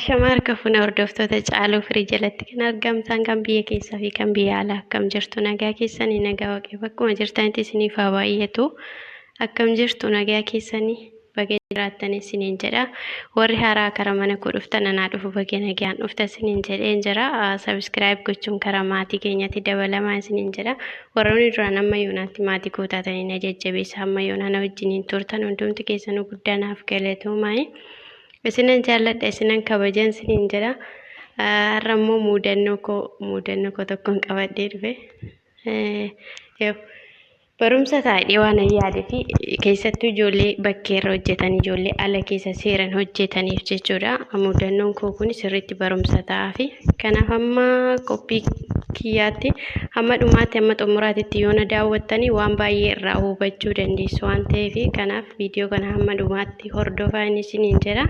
Ashamaa kafuna hordoftoota caaluu firii jalatti kan argamtan kan biyya keessaa fi kan biyya alaa akkam jirtu nagaa keessanii nagaa waaqee bakkuma jirtanitti isiniif haa baay'atu akkam jirtu nagaa keessanii baga jiraattan isiniin jedha warri haaraa karaa mana koo dhuftan anaa dhufu baga nagaan dhuftan isiniin jedheen jira subscribe gochuun karaa maatii keenyatti dabalamaa isiniin jedha warroonni duraan amma yoonaatti maatii koo taatanii na jajjabeessa amma yoonaa na wajjiniin turtan hundumti keessanuu guddaanaaf galatoomaa. Isinan jaalladha isinan kabajan isiniin jedha har'a immoo muudannoo koo tokkoon qabadhee dhufe barumsa taa'ee waan yaadee fi keessattuu ijoollee bakkeerra hojjetan ijoollee ala keessa seeran hojjetaniif jechuudha muudannoon koo kun sirriitti barumsa ta'aa fi kanaaf amma qophii kiyyaatti hamma dhumaatti hamma xumuraatitti yoo na daawwattanii waan baay'ee irraa hubachuu dandeessu waan ta'eef kanaaf viidiyoo kana hamma dhumaatti hordofaa isiniin jedha.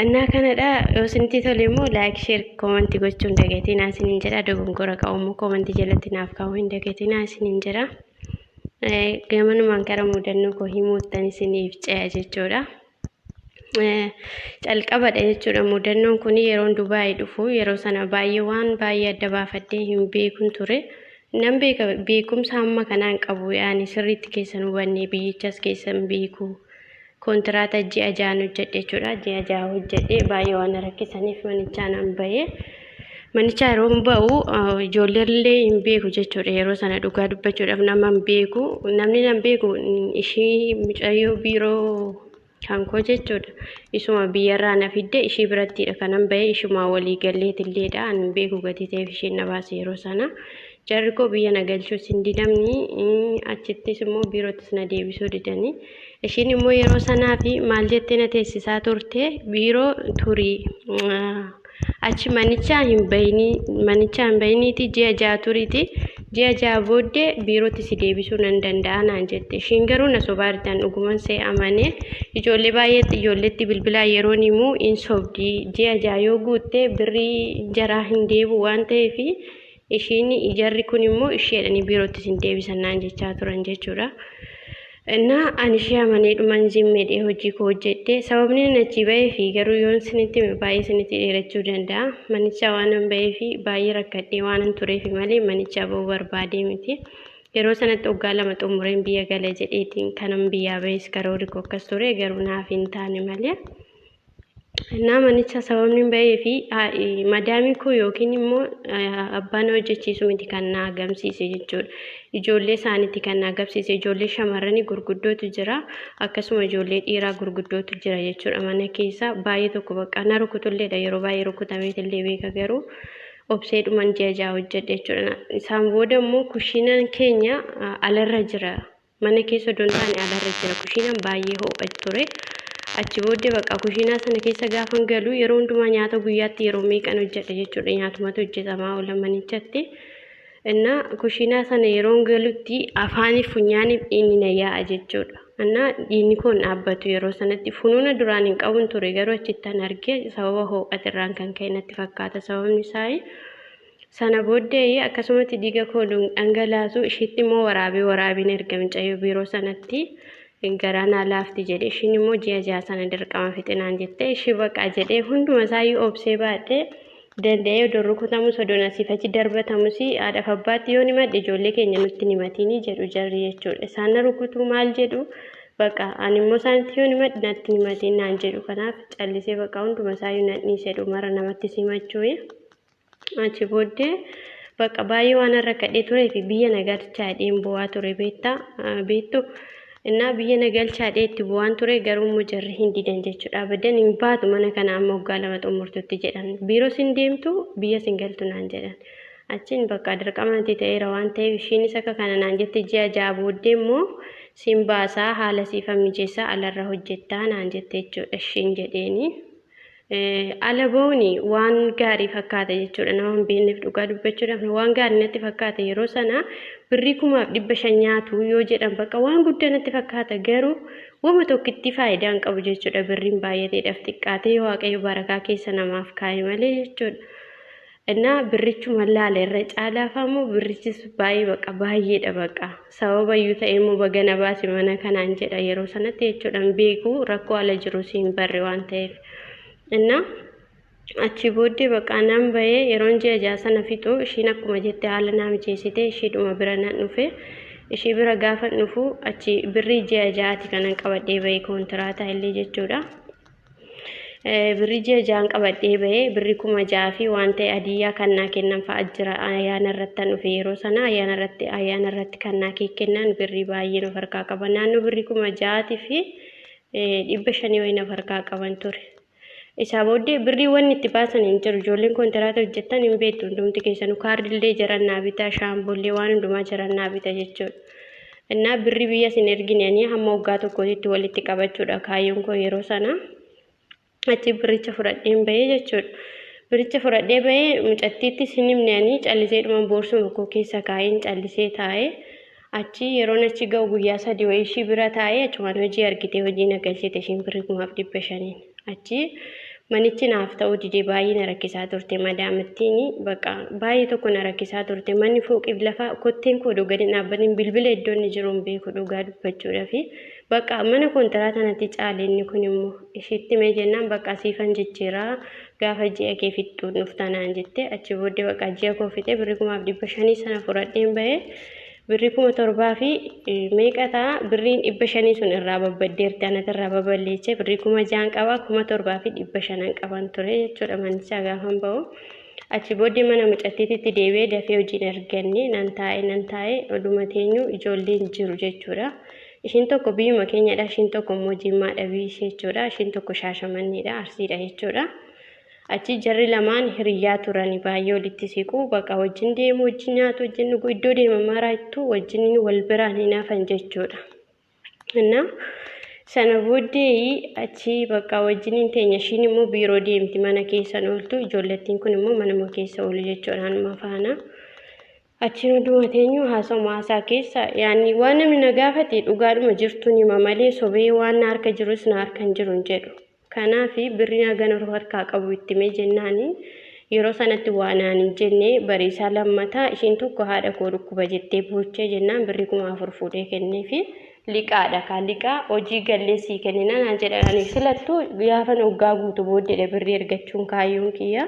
Annaa kanadha yoo isinitti tole immoo like share comment gochuun dagatinaa isiniin jedha dogongora qabu comment jalatti naaf kaa'uu hin dagatinaa isiniin jedha. Gamanumaan gara muudannoo koo himuuttan isiniif ce'a jechuudha. Calqabadha jechuudha muudannoon kun yeroo Dubaay dhufu yeroo sana waan baay'ee adda baafadhee hin beekun ture. Nan beekumsa amma kanaan qabu yaani sirriitti keessan hubannee biyyichas keessan beeku. Kontraata ji'a ja'an hojjedhe jechuudha. Ji'a ja'a hojjedhe baay'ee waan rakkisaniif manichaan an bahee manichaa yeroo ba'u ijoolleellee hin beeku jechuudha. Yeroo sana dhugaa dubbachuudhaaf nama hin beeku. Namni nan beeku ishii mucayyoo biiroo kan koo jechuudha. Isuma biyyarraa na fidde ishii birattidha kanan bahee ishuma walii galleetilleedha. An hin beeku gatii ta'eef isheen na baase yeroo sana. Jarri koo biyya na galchuus hin didamni achittis immoo biirottis na deebisuu didanii. Ishiin immoo yeroo sanaa fi maal jettee na teessisaa turte biiroo turii achi manichaa hin bayiniiti ji'a ja'a turiiti ji'a ja'a booddee biirootti si deebisuu nan danda'a naan jette. Ishiin garuu na sobaaritaan dhuguman see amanee ijoollee baay'eetti ijoolleetti bilbilaa yeroon himuu hin sobdi ji'a ja'a yoo guutte birrii jaraa hin deebu waan ta'eef ishiin jarri kun immoo isheedhanii biirootti sin deebisan naan jechaa turan jechuudha. Ani ishee amanee dhuman zimmedhee hojii koo hojjedhe sababni achi bahee fi garuu yoon isinitti baay'ee isinitti dheerachuu danda'a manichaa waan hin bahee fi baay'ee rakkadhee waan hin tureef malee manichaa bahuu barbaadee miti yeroo sanatti waggaa 2 xumureen biyya gala jedheetiin kanan biyyaa bahees karoorri koo akkas ture garuu naaf hin taane malee manicha sababni bahee fi madaamii koo yookiin immoo abbaan hojjechiisu miti kan na agamsiise jechuudha. Ijoollee isaaniitti kan na agarsiise ijoollee shamarranii gurguddootu jira akkasuma ijoollee dhiiraa gurguddootu jira jechuudha mana keessa baay'ee tokko bakka na rukutulleedha yeroo baay'ee rukutameetillee beeka garuu obsee dhuman ji'a ja'a hojjedhe jechuudha. Isaan booda immoo kushiinaan keenya alarra jira mana keessa dontaane alarra jira kushiinaan baay'ee ho'a ture. Achi booddee bakka kushiinaa sana keessa gaafan galu yeroo hundumaa nyaata guyyaatti yeroo meeqan hojjedha jechuudha nyaatumatu hojjetamaa oola manichatti. Inna kushiinaa sana yeroo galutti afaaniif funyaaniif inni na yaa'a jechuudha. Inna inni kun dhaabbatu yeroo sanatti funuuna duraan hin qabun ture garuu achittan argee sababa ho'atirraan kan ka'e natti fakkaata sababni isaa sana booddee akkasumatti dhiiga koo dhangalaasu ishiitti immoo waraabeen erga mucayyoo biiroo sanatti garaan alaafti jedhe ishiin immoo ji'a ja'a sana dirqama fixinaan jette ishii baqaa jedhee hunduma isaayyuu obsee baadhee danda'ee odoo rukutamus odoo nasiifachi darbatamus haadhaaf abbaatti yoo himadhe ijoollee keenya nutti himatinii jedhu jarri jechuudha. Isaan na rukutuu maal jedhu baqa ani immoo isaanitti yoo himadhe natti himatiin naan jedhu kanaaf callisee baqa hunduma isaayyuu nan dhiisedhu mara namatti simachuu. Achi booddee baqa baay'ee waan rakkadhee turee fi biyya nagalchaa dheen bu'aa ture beektu. Inna biyya nagalchaa dheetti bu'aan ture garuu immoo jarri hin didan jechuudha. Abadan hin baatu mana kana amma waggaa 2 xumurtutti jedhan. Biiroo sin deemtu biyya sin galtu naan jedhan. Achiin bakka dirqamatti ta'eera waan ta'eef ishiinis akka kana naan jette ji'a ja'a booddee immoo sin baasaa haala siifan mijeessaa alarra hojjettaa naan jette jechuudha ishiin jedheeni. Ala booni waan gaarii fakkaata jechuudha nama hin beekneef dhugaa dubbachuudhaaf waan gaarii natti fakkaata yeroo sana birrii 500 nyaatu yoo jedhan bakka waan guddaa natti fakkaata garuu wama tokkitti faayidaan qabu jechuudha birriin baay'ateedhaaf xiqqaatee waaqayyo barakaa keessa namaaf kaa'e malee jechuudha. Inna birrichuma laala irra caalaafamu birrichis baay'eedha bakka sababa iyyuu ta'e immoo bagana baase mana kanaan jedha yeroo sanatti jechuudha beeku rakkoo ala jiru siin barre waan ta'eef. Inna achi booddee bakka nan bahee yeroon ji'a ja'a sana fixu ishiin akkuma jette haala naa mijeessite ishiidhuma bira nan dhufe. Ishii bira gaafa dhufu achi birrii ji'a ja'aati kanan qabadhee bahee koontiraataa illee jechuudha. Birrii ji'a ja'an qabadhee bahee birrii 6,000 fi waan ta'e hadiyyaa kan naa kennan fa'a jira. Ayyaana irratti dhufe yeroo sana ayyaana irratti kan naa kennan birrii baay'ee of harkaa qaban. Naannoo birrii 6,000 fi 500 wayii of harkaa qaban ture. Isaa booddee birrii wanni itti baasan hin jiru. Ijoolleen kontiraata hojjettan hin beektu hundumti keessanuu kaardillee jiran naa bita, shaambollee waan hundumaa jiran naa bita jechuudha. Innaa birrii biyya sin erginanii hamma waggaa tokkootti walitti qabachuudha kaayyoon koo yeroo sana. Achi biricha fudhadheen bahee jechuudha. Biricha fudhadhee bahee mucattiitti sinimnanii calliseedhuma boorsuma koo keessa kaa'een callisee taa'ee achi yeroon achi ga'u guyyaa 3 wayii ishii bira taa'ee achumaan hojii argitee hojii nagalchite ishiin birrii 5,500. Achi manichi naaf ta'uu didee baay'ee na rakkisaa turte madaamattiin bakka baay'ee tokko na rakkisaa turte manni fooqii lafa kotteen koo gadi dhaabbatiin bilbila iddoo inni jiru hin beeku dhugaa dubbachuudha fi bakka mana kontiraata natti caaleenni kun immoo ishiitti mee jennaan bakka siifan jijjiiraa gaafa ji'a kee fixxuu nuftanaan jette achi booddee bakka ji'a koo fixee birrii 5,500 sana fudhadheen bahee birrii 7,000 fi meeqataa birriin 500 sun irraa babbaddeerti anatti irraa baballeechee birrii 6,000 qaba 7,000 fi 500 qaban ture jechuudha manichaa gaafan ba'u. Achi booddee mana mucattiitti deebi'ee dafee hojiin arganne nan taa'ee oduma teenyu ijoolleen jiru jechuudha. Ishiin tokko biyyuma keenyadha, ishiin tokko immoo Jimmaadha biyyi ishee jechuudha, ishiin tokko Shaashamanneedha, Arsiidha jechuudha. Achi jarri lamaan hiriyaa turani baay'ee walitti siqu bakka wajjin deemu wajjin nyaatu wajjin dhugu iddoo deeman maraattu wajjin wal biraan hin hafan jechuudha. Inna sana booddee achi bakka wajjin teenya ishiin immoo biiroo deemti mana keessa ooltu ijoollettiin kun immoo manuma keessa oolu jechuudha anuma faana. Achi hunduma teenyu haasaa keessa yaani waan namni na gaafate dhugaadhuma jirtu nima malee sobee waan na harka jirus na harka hin jiru hin jedhu. Kanaaf birrii nagan harkaa qabu itti mee jennaani yeroo sanatti waan aan jenne bariisaa lammataa ishiin tokko haadha koo dhukkuba jettee boochee jennaan birrii 4,000 fuudhee kenneefi liqaadha kan liqaa hojii galleessii kennina naan jedhanii filattu gaafa waggaa guutuu booddeedha birrii ergachuun kaayyoon kiyya.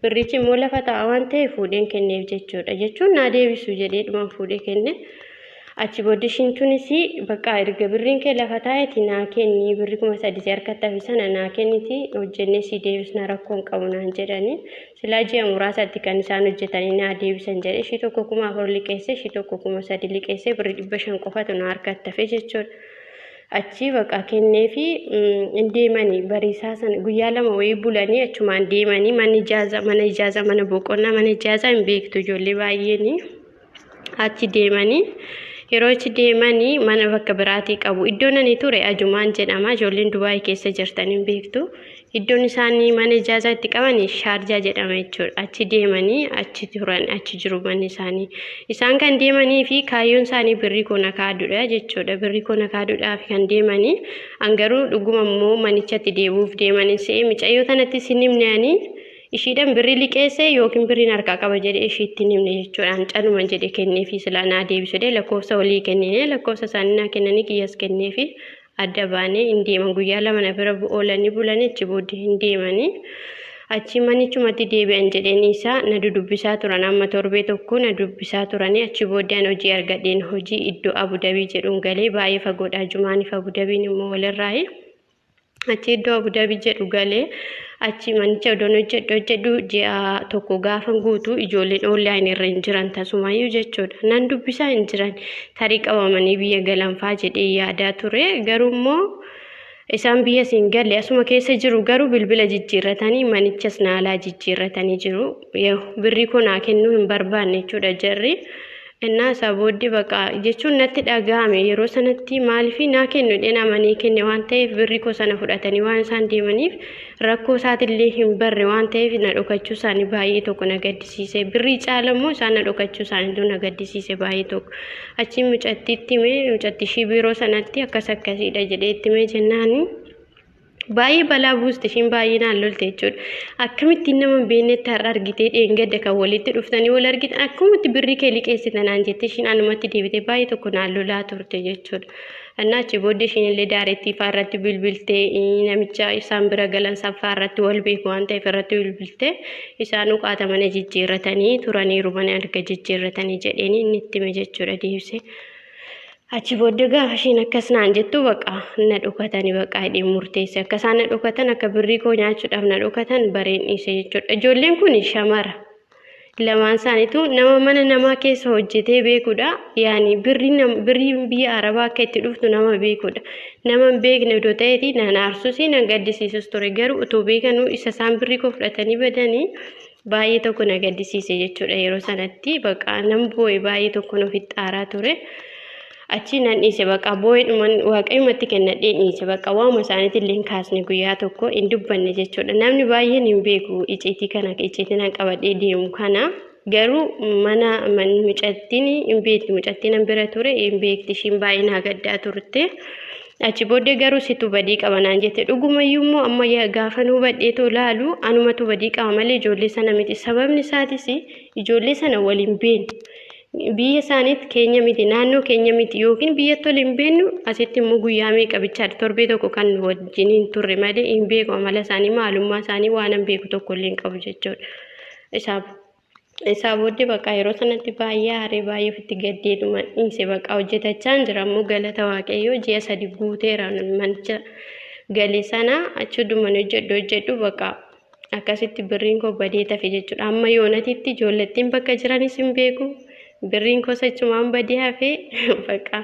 Birrichi immoo lafa ta'a waan ta'eef fuudheen kenneef jechuudha. Jechuun naa deebisu jedhee dhumaan fuudhee kenne. Achi booddee ishiin tunis bakka erga birriin kee lafa taa'eeti naa kenni birrii 3,000 harkatti hafi sana naa kenniti hojjennee si deebisna rakkoon qabu naan jedhanii silaa ji'a muraasatti kan isaan hojjetanii naa deebisan jedhe ishii tokko 4,000 liqeesse ishii tokko 3,000 liqeesse birrii 500 qofatu naa harkatti hafe jechuudha. Achi bakka kennee fi deemanii bariisaa sana guyyaa 2 wayii bulanii achumaan deemanii mana ijaaza mana boqonnaa mana ijaaza hin beektu ijoollee baay'een achi deemanii yeroo itti deemanii mana bakka biraatii qabu iddoon ani ture ajumaan jedhama ijoolleen Dubaay keessa jirtan hin beektu iddoon isaanii mana ijaaza itti qaban Shaarjaa jedhama jechuudha. Achi deemanii achi turan achi jiru manni isaanii isaan kan deemanii fi kaayyoon isaanii birrii kona kaadudha jechuudha. Birrii kona kaadudhaaf kan deemanii angaruu dhuguma immoo manichatti deebuuf deemanii se'ee micayyoo tanatti sinimneanii ishiidhaan birrii liqeesse yookiin birriin harkaa qaba jedhee ishiitti himne jechuudhaan caluma jedhe kenneefi silaa naa deebisudhee lakkoofsa walii kennine lakkoofsa isaanii naa kennanii kiyyas kenneefi adda baanee hin deeman guyyaa 2 na bira oolanii bulanii achi booddee hin deemanii achi manichumatti deebi'an jedheen isaa na dudubbisaa turan amma torbee tokko na dubbisaa turanii achi booddee an hojii argadheen hojii iddoo Abudabii jedhuun galee baay'ee fagoodha Jumaaniif Abudabiin immoo walirraayi achi iddoo Abudabii jedhu galee achi manicha odoon hojjedhu ji'a tokko gaafa guutuu ijoolleen online irra hin jiran tasumayyuu jechuudha. Nan dubbisaa hin jiran tarii qabamanii biyya galanfaa jedhee yaadaa ture garuu immoo isaan biyya siin galle asuma keessa jiru garuu bilbila jijjiirratanii manichas naalaa jijjiirratanii jiru. Birrii koo naa kennuu hin barbaanne jechuudha jarri. Innaa isaa booddee bakka jechuun natti dhagahame yeroo sanatti maaliif naa kennu dheena amanii kenne waan ta'eef birrii koo sana fudhatanii waan isaan deemaniif rakkoo isaatillee hin barre waan ta'eef na dhokachuu isaanii baay'ee tokko na gaddisiise birrii caala immoo isaan na dhokachuu isaanii na gaddisiise baay'ee tokko achi mucattiitti mee mucatti ishii biroo sanatti akkas akkasiidha jedhee itti mee jennaani baay'ee balaa buuste ishiin baay'inaan lolte jechuudha. Akkamittiin nama hin beeknetti har'a argitee dheengadda kan walitti dhuftanii wal argitan akkumatti birrii kee liqeessitanaan jettee ishiin anumatti deebitee baay'ee tokko naan lolaa turte jechuudha. Annaachi booddee ishiin illee daarettii irratti bilbiltee namicha isaan bira galan saffaa irratti wal beeku waan ta'eef irratti bilbiltee isaan uqaata mana jijjiirratanii turaniiru mana erga jijjiirratanii jedheen inni itti hime jechuudha deebisee. Achi booddee gaafa ishiin akkas naan jettu baqa na dhokatanii baqa hidhee murteesse akka isaan na dhokatan akka birrii koo nyaachuudhaaf na dhokatan bareen dhiise jechuudha. Ijoolleen kun shamara lamaan isaaniitu nama mana namaa keessa hojjetee beekudha. Yaani birrii biyya Arabaa akka itti dhuftu nama beekudha. Nama hin beekne odoo ta'eeti nan aarsus nan gaddisiisus ture garuu utoo beekanuu isa isaan birrii koo fudhatanii badanii baay'ee tokko na gaddisiise jechuudha. Yeroo sanatti baqa nam boo'e baay'ee tokko ofitti aaraa ture. Achi nan dhiise baqa boo'eedhuman waaqayyumatti kennadhee dhiise baqa waama isaaniitiin illee kaasne guyyaa tokko hin dubbanne jechuudha. Namni baay'een hin beeku icciitii kana icciitii nan qabadhee deemu kana garuu mana mucattiin hin beekti mucattiin bira ture hin beekti ishiin baay'ee naa gaddaa turte. Achi booddee garuu situ badii qaba naan jette dhugumayyuu immoo amma gaafa nu badheetoo laalu anumatu badii qaba malee ijoollee sana miti sababni isaatis ijoollee sana waliin beenu. Biyya isaaniitti keenya miti naannoo keenya miti yookiin biyya tole hin beennu asitti immoo guyyaa meeqa bichaadha torbee tokko kan wajjin hin turre malee hin beeku amala isaanii maalummaa isaanii waan hin beeku tokko illee hin qabu jechuudha. Isaa booddee baqa yeroo sanatti baay'ee aaree baay'ee ofitti gaddeedhuma dhiise baqa hojjetachaan jira immoo galata waaqayyoo ji'a 3 guuteera manicha galee sana achuudhuman hojjedhu baqa akkasitti birriin koo badee tafe jechuudha. Amma yoonatitti ijoollettiin bakka jiranis hin beeku. Birriin koo sachumaan badee hafee baqa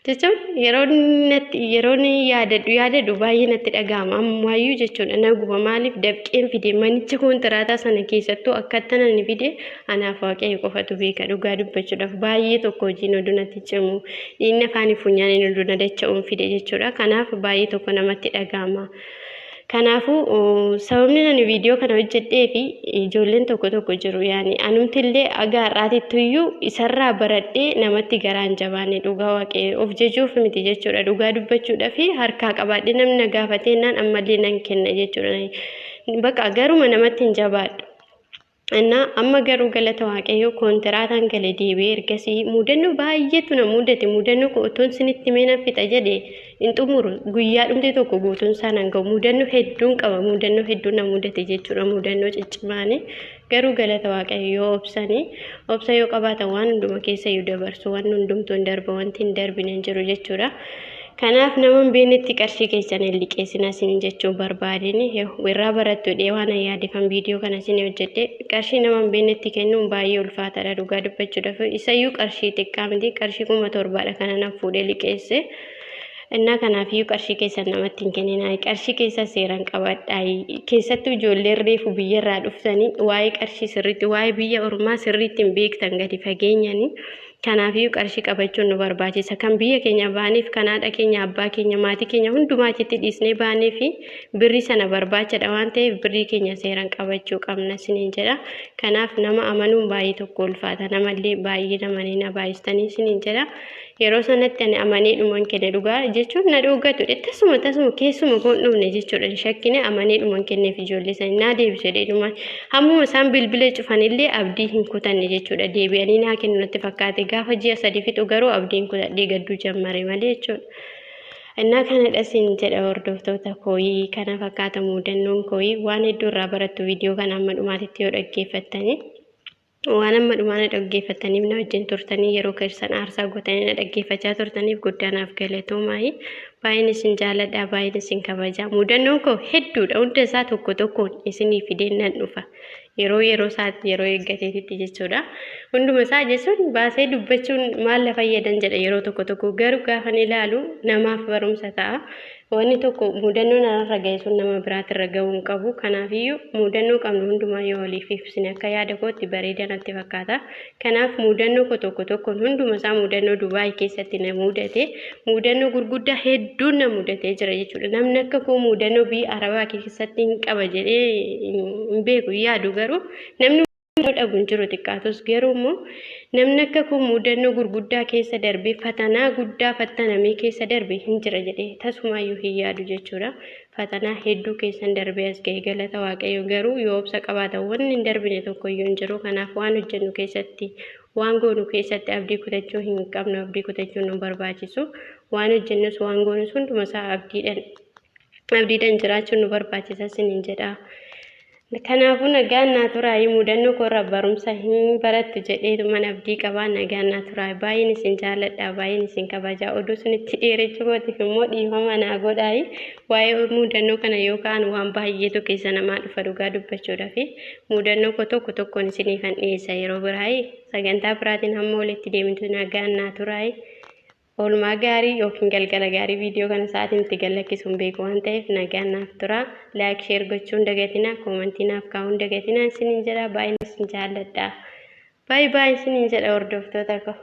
jechuun yeroo yaadadhu baay'ee natti dhaga'ama ammayyuu jechuudha. Naguma maaliif dabqeen fide manicha koontiraataa sana keessattuu akkatti nani fide anaaf waaqayyo qofatu beeka dhugaa dubbachuudhaaf baay'ee tokko hojiin oduu natti cimu dhiinni afaanii funyaaniin oduu na dacha'uun fide jechuudha. Kanaaf baay'ee tokko namatti dhaga'ama. Kanaafuu sababni ani viidiyoo kana hojjedhee fi ijoolleen tokko jiru yaani anumtillee agaarraatittuyyuu isarraa baradhee namatti garaan jabaanne dhugaa waaqayyo of jechuuf miti jechuudha. Dhugaa dubbachuudhaa fi harkaa qabaadhee namni na gaafateenaan ammallee nan kenna jechuudha. Baqa garuma namatti hin jabaadhu. Amma garuu galata waaqayyoo koontiraataan gale deebi'ee ergasii mudannoo baay'eetu na mudate mudannoo kootuun sinitti meena fixa jedhee hin xumuru guyyaa dhumte tokko guutuun isaan hanga mudannoo hedduun qaba mudannoo hedduun na mudate jechuudha mudannoo ciccimaanii garuu galata waaqayyoo obsa yoo qabaatan waan hunduma keessa yoo dabarsu waan hundumtuu hin darba wanti hin darbine hin jiru jechuudha. Kanaaf nama hin beeknetti qarshii keessan hin liqeessina isin jechuu barbaadeni irraa barattu waan yaadifan viidiyoo kana isin hojjedhe qarshii nama hin beeknetti kennuun baay'ee ulfaataadha dhugaa dubbachuudhaaf isayyuu qarshii xiqqaa miti qarshii 7,000 kana nan fuudhee liqeesse. Kanaafiyyuu qarshii keessan namatti hin kenninaa qarshii keessa seeran qabadhaa keessattuu ijoollee reefu biyyarraa dhuftanii waa'ee qarshii sirriitti waa'ee biyya ormaa sirriitti hin beektan gadi fageenyanii. Kanaafuu qarshii qabachuun nu barbaachisa. Kan biyya keenya baaneef kan haadha keenya abbaa keenya maatii keenya hundumaatti dhiisnee baanee fi birrii sana barbaachaadha waan ta'eef birrii keenya seeraan qabachuu qabna siniin jedha. Kanaaf nama amanuun baay'ee tokko ulfaata. Namallee baay'ee namanii na baay'istanii siniin jedha. Yeroo sanatti ani amanee dhuman kenne dhugaa jechuun na dhugatu tasuma keessuma koon dhumne jechuudha. Shakkine amanee dhuman kenneef ijoollee sanii naa deebisee dhuman hammuma isaan bilbila cufanillee abdii hin kutanne jechuudha. Deebi'anii naa kennu natti fakkaate gaafa ji'a 3 fixu garuu abdiin kutadhee gadduu jammare malee jechuudha. Kanadha sin jedha hordoftoota kooyii kana fakkaata mudannoon kooyii waan hedduu irraa barattu viidiyoo kana amma dhumaatitti yoo dhaggeeffattanii. Waan amma dhumaana dhaggeeffataniif na wajjin turtanii yeroo keessan aarsaa gootanii na dhaggeeffachaa turtaniif guddaanaaf galatoomaa baay'een isin jaalladha baay'een isin kabajaa mudannoon koo hedduudha hunda isaa tokkoon isinii fideen nan dhufa yeroo isaatti yeroo eeggateetitti jechuudha hunduma isaa jechuun baasee dubbachuun maal la fayyadan jedha yeroo tokko garuu gaafa ilaalu namaaf barumsa ta'a. Wanni tokko mudannoo narra gaheessuun nama biraatirra gahuu hin qabu. Kanaafiyyuu mudannoo qabnu hundumaa yoo waliif ibsine akka yaada kootti bareeda natti fakkaata. Kanaaf mudannoo koo tokkoon hunduma isaa mudannoo Dubaay keessatti na mudate mudannoo gurguddaa hedduun na mudatee jira jechuudha. Namni akka koo mudannoo biyya Arabaa keessatti hin qaba jedhee hin beeku yaadu garuu namni dhabu hin jiru xiqqaatus garuu immoo namni akka koo mudannoo gurguddaa keessa darbee fatanaa guddaa fattanamee keessa darbe hin jira jedhee tasumaayyuu hin yaadu jechuudha. fatanaa hedduu keessan darbee as ga'e galata waaqayyo garuu yoo obsa qabaatan wanni hin darbine tokko iyyuu hin jiru kanaaf waan hojjennu keessatti waan goonu keessatti abdii kutachuu hin qabnu abdii kutachuun nu barbaachisu waan hojjennus waan goonus hunduma isaa abdiidhaan jiraachuun nu barbaachisa isiniin jedha. Kanaafuu nagaan naa turaa mudannoo korra barumsa hin barattu jedheetu mana abdii qabaa nagaan naa turaa baay'een isin jaalladha baay'een isin kabajaa oduu sunitti dheerechuu kootiif immoo dhiifama naa godhaa waa'ee mudannoo kana yookaan waan baay'eetu keessa namaa dhufa dhugaa dubbachuudhaaf mudannoo koo tokko tokkoon isiniif kan dhiyeessa yeroo biraa sagantaa biraatiin hamma walitti deemtu nagaan naa turaa. Oolmaa gaarii yookiin galgala gaarii viidiyoo kana sa'aatiin itti gallakkisuun beeku waan ta'eef nagaan naaf tura. Laayik sheer gochuun dagatinaa koomentii naaf kaa'uun dagatinaa isiniin jedha baay'een isin jaalladha. Baay'ee isiniin jedha hordoftoota koo.